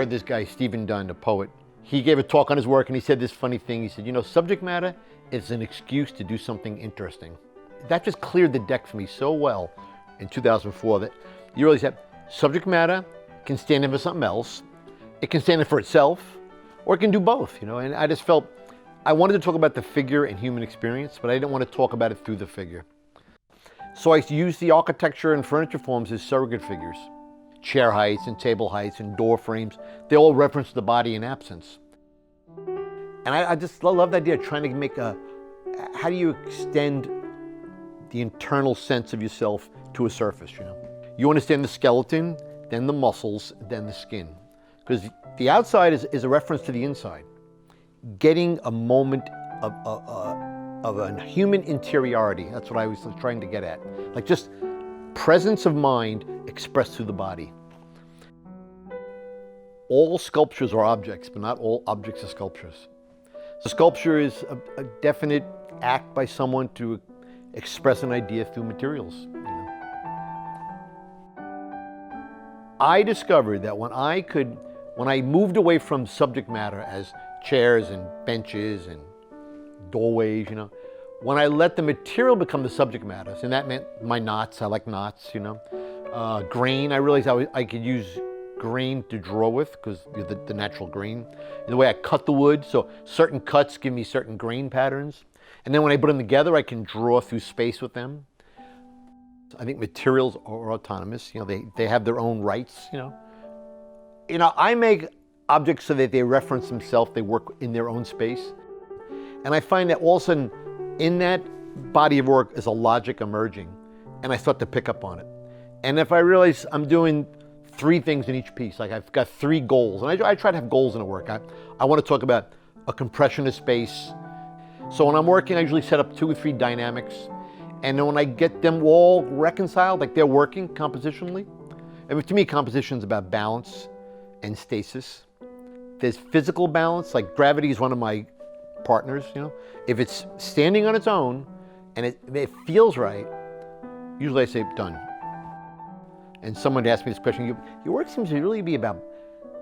heard this guy, Stephen Dunn, a poet. He gave a talk on his work and he said this funny thing. He said, you know, subject matter is an excuse to do something interesting. That just cleared the deck for me so well in 2004 that you realize that subject matter can stand in for something else. It can stand in for itself, or it can do both, you know. And I just felt I wanted to talk about the figure and human experience, but I didn't want to talk about it through the figure. So I used the architecture and furniture forms as surrogate figures. Chair heights and table heights and door frames, they all reference the body in absence. And I just love the idea of trying to make how do you extend the internal sense of yourself to a surface, you know? You understand the skeleton, then the muscles, then the skin. Because the outside is a reference to the inside. Getting a moment of a human interiority, that's what I was trying to get at. Like just presence of mind expressed through the body. All sculptures are objects, but not all objects are sculptures. So sculpture is a definite act by someone to express an idea through materials. You know? I discovered that when I moved away from subject matter as chairs and benches and doorways, you know, when I let the material become the subject matter, and that meant my knots, I like knots, you know. Grain, I realized I could use grain to draw with, because the natural grain. And the way I cut the wood, so certain cuts give me certain grain patterns. And then when I put them together, I can draw through space with them. I think materials are autonomous, you know, they have their own rights, you know. You know, I make objects so that they reference themselves, they work in their own space. And I find that all of a sudden, in that body of work is a logic emerging, and I start to pick up on it. And if I realize I'm doing 3 things in each piece, like I've got 3 goals, and I try to have goals in a work. I want to talk about a compression of space. So when I'm working, I usually set up 2 or 3 dynamics, and then when I get them all reconciled, like they're working compositionally, and to me, composition is about balance and stasis. There's physical balance, like gravity is one of my partners, you know. If it's standing on its own and it feels right, usually I say done. And someone asked me this question, your work seems to really be about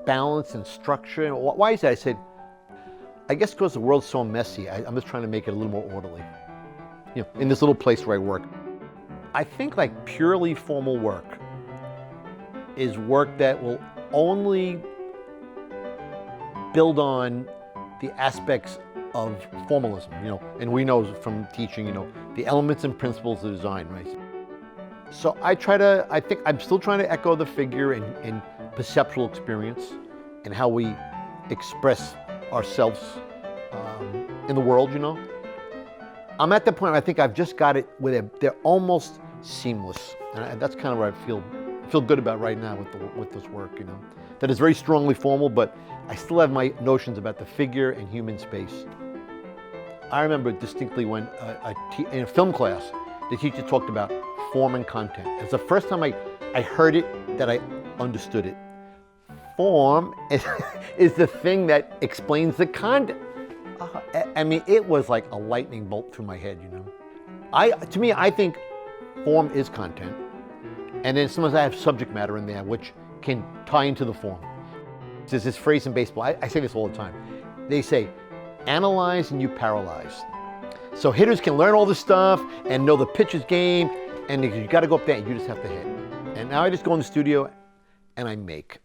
balance and structure. And why is that? I said, I guess because the world's so messy, I'm just trying to make it a little more orderly. You know, in this little place where I work. I think like purely formal work is work that will only build on the aspects of formalism, you know, and we know from teaching, you know, the elements and principles of design, right? So I think I'm still trying to echo the figure and perceptual experience and how we express ourselves in the world, you know. I'm at the point where I think I've just got it where they're almost seamless. And that's kind of where I feel good about right now with this work, you know. That is very strongly formal, but I still have my notions about the figure and human space. I remember distinctly when in a film class, the teacher talked about form and content. It's the first time I heard it that I understood it. Form is the thing that explains the content. I mean, it was like a lightning bolt through my head, you know. To me, I think form is content. And then sometimes I have subject matter in there, which can tie into the form. There's this phrase in baseball, I say this all the time. They say, analyze and you paralyze. So hitters can learn all this stuff and know the pitcher's game, and you got to go up there and you just have to hit. And now I just go in the studio and I make.